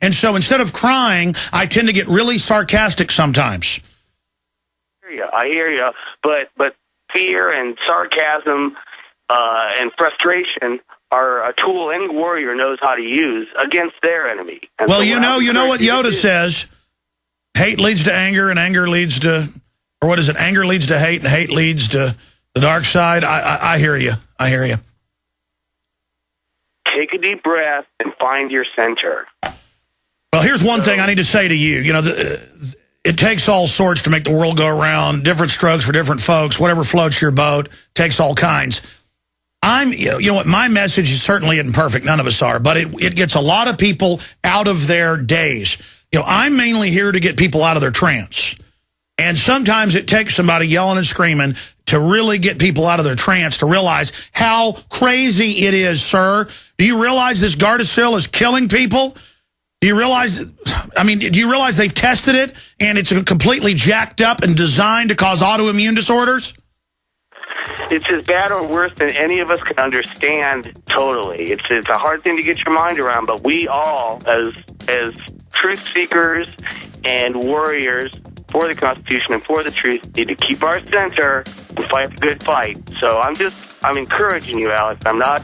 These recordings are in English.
And so instead of crying, I tend to get really sarcastic sometimes. I hear you. But fear and sarcasm and frustration are a tool any warrior knows how to use against their enemy. And well, so you know what Yoda says, hate leads to anger, and anger leads to, or what is it, anger leads to hate, and hate leads to the dark side. I hear you. I hear you. Take a deep breath and find your center. Well, here's one thing I need to say to you. You know, it takes all sorts to make the world go around, different strokes for different folks, whatever floats your boat, takes all kinds. You know what, my message is certainly isn't perfect, none of us are, but it gets a lot of people out of their daze. You know, I'm mainly here to get people out of their trance. And sometimes it takes somebody yelling and screaming to really get people out of their trance, to realize how crazy it is, sir. Do you realize this Gardasil is killing people? Do you realize, do you realize they've tested it and it's completely jacked up and designed to cause autoimmune disorders? It's as bad or worse than any of us can understand totally. It's a hard thing to get your mind around, but we all, as truth seekers and warriors for the Constitution and for the truth, need to keep our center and fight the good fight. So I'm encouraging you, Alex. I'm not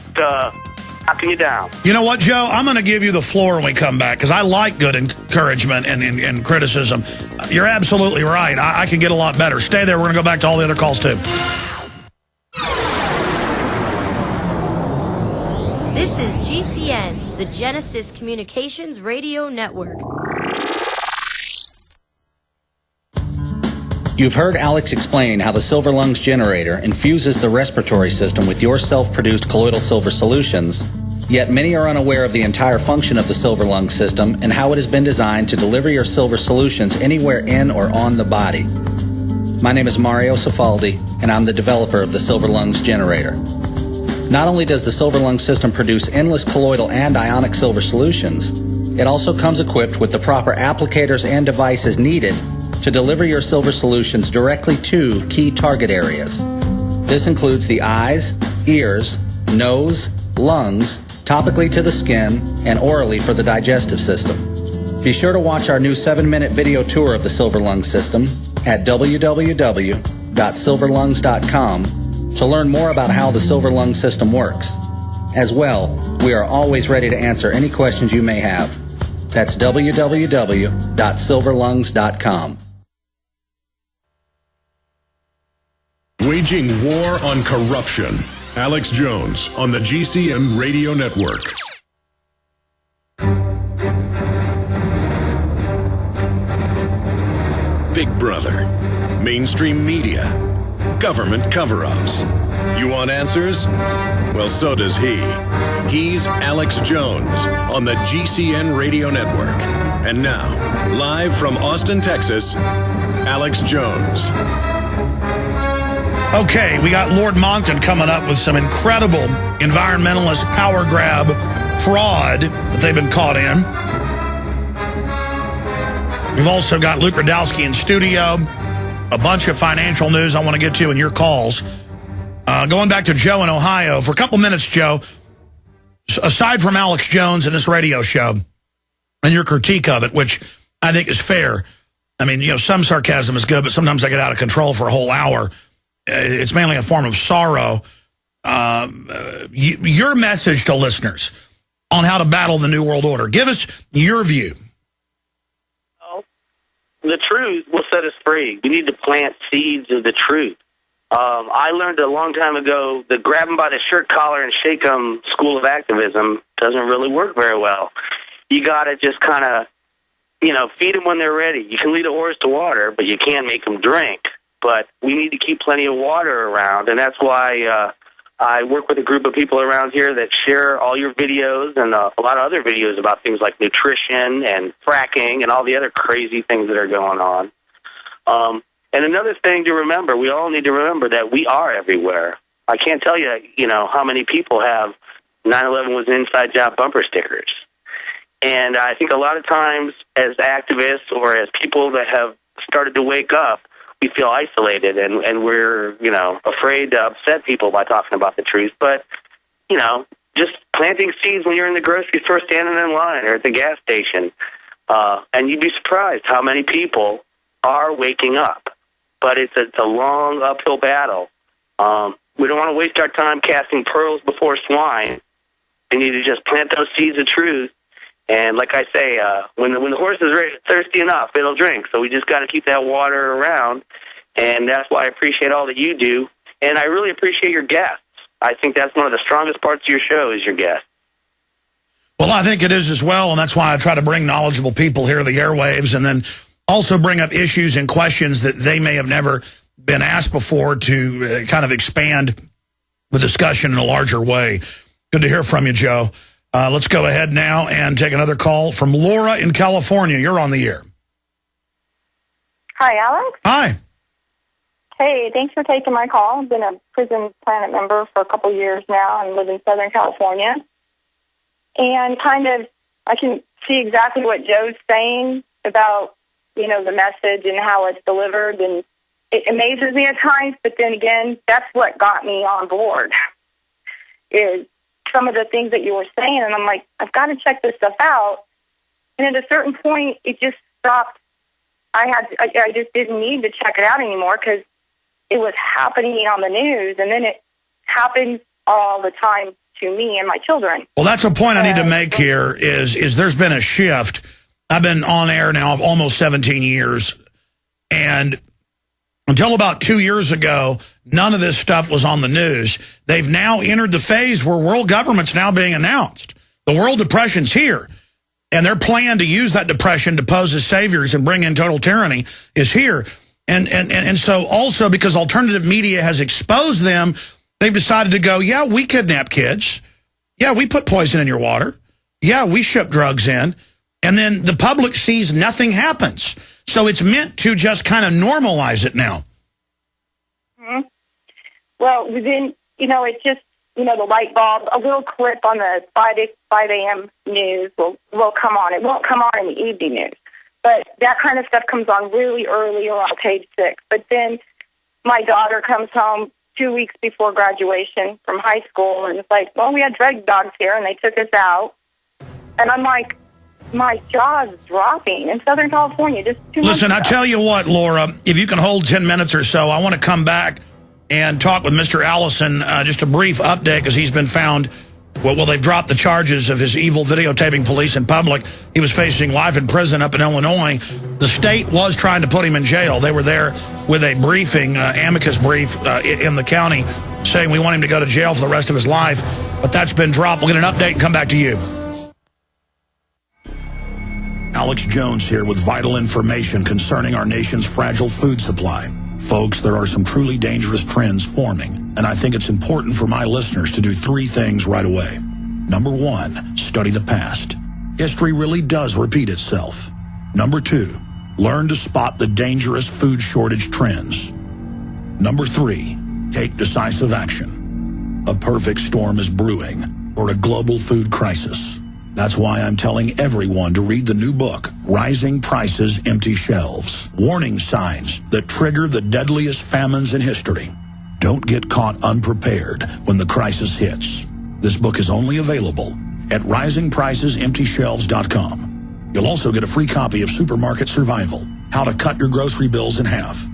knocking you down. You know what, Joe? I'm going to give you the floor when we come back, because I like good encouragement and criticism. You're absolutely right. I can get a lot better. Stay there. We're going to go back to all the other calls, too. This is GCN, the Genesis Communications Radio Network. You've heard Alex explain how the Silver Lungs generator infuses the respiratory system with your self-produced colloidal silver solutions, yet many are unaware of the entire function of the Silver Lungs system and how it has been designed to deliver your silver solutions anywhere in or on the body. My name is Mario Cifaldi, and I'm the developer of the Silver Lungs generator. Not only does the Silver Lungs system produce endless colloidal and ionic silver solutions, it also comes equipped with the proper applicators and devices needed to deliver your silver solutions directly to key target areas. This includes the eyes, ears, nose, lungs, topically to the skin, and orally for the digestive system. Be sure to watch our new 7-minute video tour of the Silver Lungs system at www.silverlungs.com to learn more about how the Silver Lungs system works. As well, we are always ready to answer any questions you may have. That's www.silverlungs.com. Waging war on corruption. Alex Jones on the GCN Radio Network. Big Brother, mainstream media, government cover-ups. You want answers? Well, so does he. He's Alex Jones on the GCN Radio Network. And now, live from Austin, Texas, Alex Jones. Okay, we got Lord Monckton coming up with some incredible environmentalist power grab fraud that they've been caught in. We've also got Luke Rudkowski in studio. A bunch of financial news I want to get to in your calls. Going back to Joe in Ohio. For a couple minutes, Joe, aside from Alex Jones and this radio show and your critique of it, which I think is fair. I mean, you know, some sarcasm is good, but sometimes I get out of control for a whole hour. It's mainly a form of sorrow. Your message to listeners on how to battle the New World Order. Give us your view. Well, the truth will set us free. We need to plant seeds of the truth. I learned a long time ago that grab them by the shirt collar and shake them school of activism doesn't really work very well. You got to just kind of, feed them when they're ready. You can lead a horse to water, but you can't make them drink. But we need to keep plenty of water around, and that's why I work with a group of people around here that share all your videos and a lot of other videos about things like nutrition and fracking and all the other crazy things that are going on. And another thing to remember, we all need to remember that we are everywhere. I can't tell you, how many people have 9/11 was an inside job bumper stickers. And I think a lot of times as activists or as people that have started to wake up, we feel isolated and we're, afraid to upset people by talking about the truth. But, just planting seeds when you're in the grocery store standing in line or at the gas station. And you'd be surprised how many people are waking up. But it's a long uphill battle. We don't want to waste our time casting pearls before swine. We need to just plant those seeds of truth. And like I say, when the horse is thirsty enough, it'll drink. So we just got to keep that water around. And that's why I appreciate all that you do. And I really appreciate your guests. I think that's one of the strongest parts of your show is your guests. Well, I think it is as well, and that's why I try to bring knowledgeable people here to the airwaves and then also bring up issues and questions that they may have never been asked before to kind of expand the discussion in a larger way. Good to hear from you, Joe. Let's go ahead now and take another call from Laura in California. You're on the air. Hi, Alex. Hi. Hey, thanks for taking my call. I've been a Prison Planet member for a couple years now and live in Southern California. And kind of, I can see exactly what Joe's saying about, you know, the message and how it's delivered. And it amazes me at times, but then again, that's what got me on board, is some of the things that you were saying. And I'm like, I've got to check this stuff out. And at a certain point, it just stopped. I just didn't need to check it out anymore because it was happening on the news, and then it happens all the time to me and my children. Well, that's a point I need to make here is there's been a shift. I've been on air now almost 17 years, and until about 2 years ago, none of this stuff was on the news. They've now entered the phase where world government's now being announced. The world depression's here, and their plan to use that depression to pose as saviors and bring in total tyranny is here. And so also because alternative media has exposed them, they've decided to go, yeah, we kidnap kids. Yeah, we put poison in your water. Yeah, we ship drugs in. And then the public sees nothing happens. So it's meant to just kind of normalize it now. Mm-hmm. Well, then, you know, it's just, you know, the light bulb, a little clip on the 5 a.m. news will come on. It won't come on in the evening news. But that kind of stuff comes on really early around page 6. But then my daughter comes home 2 weeks before graduation from high school, and it's like, well, we had drug dogs here, and they took us out. And I'm like, my jaw's dropping in Southern California just 2 months Listen, ago. I tell you what, Laura, if you can hold 10 minutes or so, I want to come back and talk with Mr. Allison, just a brief update, because he's been found. Well, they've dropped the charges of his evil videotaping police in public. He was facing life in prison up in Illinois. The state was trying to put him in jail. They were there with a briefing, amicus brief in the county, saying we want him to go to jail for the rest of his life. But that's been dropped. We'll get an update and come back to you. Alex Jones here with vital information concerning our nation's fragile food supply. Folks, there are some truly dangerous trends forming, and I think it's important for my listeners to do 3 things right away. Number 1, study the past. History really does repeat itself. Number 2, learn to spot the dangerous food shortage trends. Number 3, take decisive action. A perfect storm is brewing for a global food crisis. That's why I'm telling everyone to read the new book, Rising Prices, Empty Shelves. Warning signs that trigger the deadliest famines in history. Don't get caught unprepared when the crisis hits. This book is only available at risingpricesemptyshelves.com. You'll also get a free copy of Supermarket Survival, How to Cut Your Grocery Bills in Half.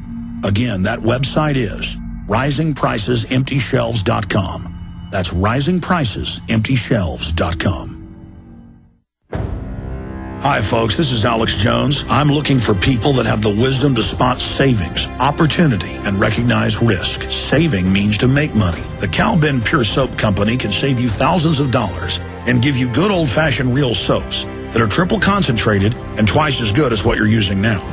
Again, that website is risingpricesemptyshelves.com. That's risingpricesemptyshelves.com. Hi, folks. This is Alex Jones. I'm looking for people that have the wisdom to spot savings, opportunity, and recognize risk. Saving means to make money. The Cal Ben Pure Soap Company can save you thousands of dollars and give you good old-fashioned real soaps that are triple concentrated and twice as good as what you're using now.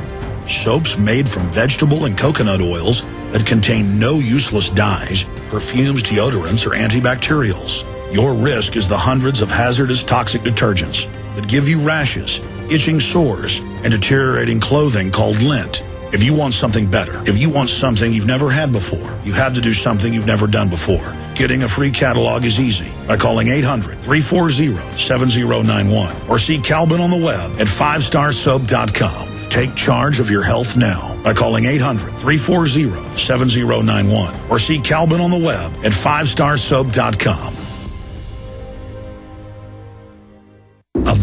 Soaps made from vegetable and coconut oils that contain no useless dyes, perfumes, deodorants, or antibacterials. Your risk is the hundreds of hazardous toxic detergents that give you rashes, itching sores, and deteriorating clothing called lint. If you want something better, if you want something you've never had before, you have to do something you've never done before. Getting a free catalog is easy by calling 800-340-7091 or see Calvin on the web at 5starsoap.com. Take charge of your health now by calling 800-340-7091 or see Calvin on the web at 5starsoap.com.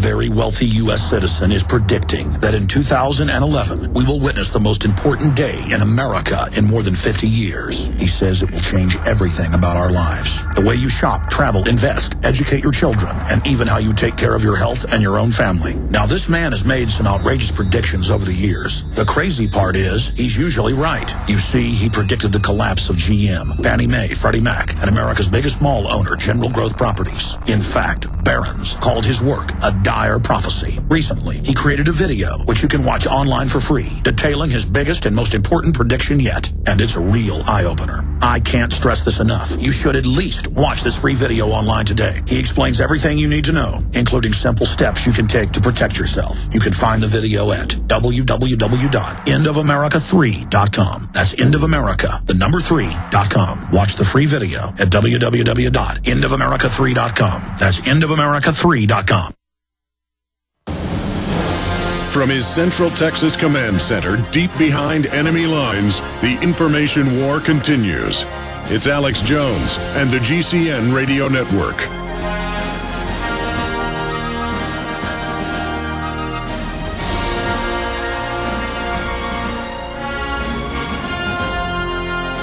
very wealthy U.S. citizen is predicting that in 2011, we will witness the most important day in America in more than 50 years. He says it will change everything about our lives. The way you shop, travel, invest, educate your children, and even how you take care of your health and your own family. Now, this man has made some outrageous predictions over the years. The crazy part is, he's usually right. You see, he predicted the collapse of GM, Fannie Mae, Freddie Mac, and America's biggest mall owner, General Growth Properties. In fact, Barron's called his work a dire prophecy. Recently, he created a video, which you can watch online for free, detailing his biggest and most important prediction yet. And it's a real eye-opener. I can't stress this enough. You should at least watch this free video online today. He explains everything you need to know, including simple steps you can take to protect yourself. You can find the video at www.endofamerica3.com. That's endofamerica, the number 3.com. Watch the free video at www.endofamerica3.com. That's endofamerica3.com. From his Central Texas Command Center, deep behind enemy lines, the information war continues. It's Alex Jones and the GCN Radio Network.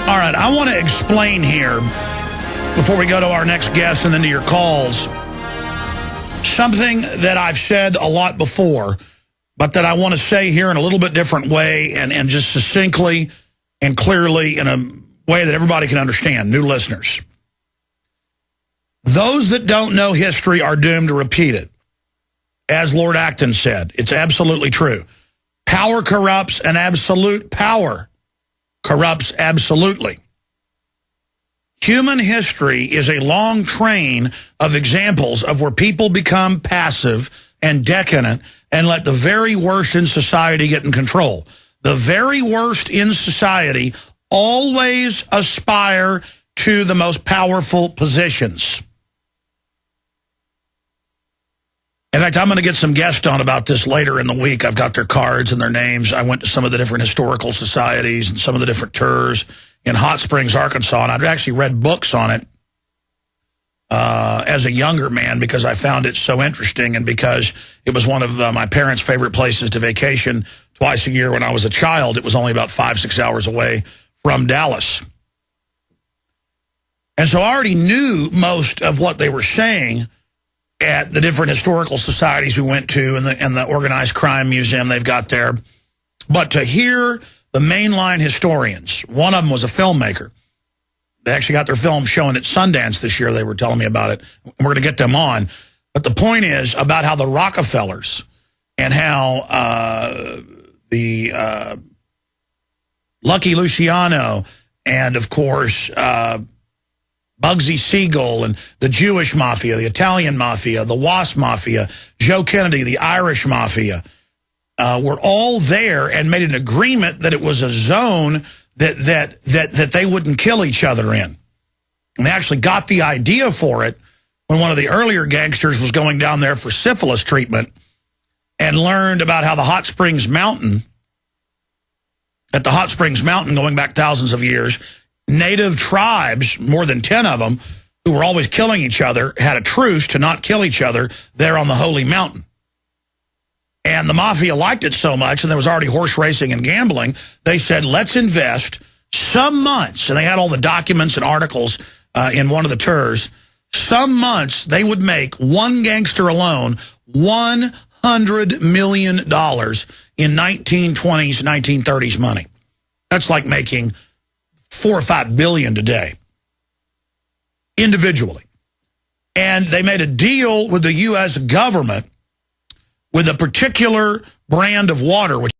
All right, I want to explain here, before we go to our next guest and then to your calls, something that I've said a lot before, but that I want to say here in a little bit different way and just succinctly and clearly in a way that everybody can understand, new listeners. Those that don't know history are doomed to repeat it. As Lord Acton said, it's absolutely true. Power corrupts, and absolute power corrupts absolutely. Human history is a long train of examples of where people become passive and decadent and let the very worst in society get in control. The very worst in society always aspire to the most powerful positions. In fact, I'm going to get some guests on about this later in the week. I've got their cards and their names. I went to some of the different historical societies and some of the different tours in Hot Springs, Arkansas, and I'd actually read books on it as a younger man because I found it so interesting and because it was one of my parents' favorite places to vacation twice a year when I was a child. It was only about 5-6 hours away from Dallas. And so I already knew most of what they were saying at the different historical societies we went to and the organized crime museum they've got there. But to hear the mainline historians, one of them was a filmmaker. They actually got their film showing at Sundance this year. They were telling me about it. We're going to get them on. But the point is about how the Rockefellers and how the Lucky Luciano and, of course, Bugsy Siegel and the Jewish Mafia, the Italian Mafia, the Wasp Mafia, Joe Kennedy, the Irish Mafia, were all there and made an agreement that it was a zone that they wouldn't kill each other in. And they actually got the idea for it when one of the earlier gangsters was going down there for syphilis treatment and learned about how the Hot Springs Mountain, going back thousands of years, native tribes, more than 10 of them, who were always killing each other, had a truce to not kill each other there on the Holy Mountain. And the Mafia liked it so much, and there was already horse racing and gambling, they said, let's invest some months, and they had all the documents and articles in one of the tours, some months they would make, one gangster alone, $100 million in 1920s, 1930s money. That's like making $4 or $5 billion today, individually. And they made a deal with the U.S. government with a particular brand of water, which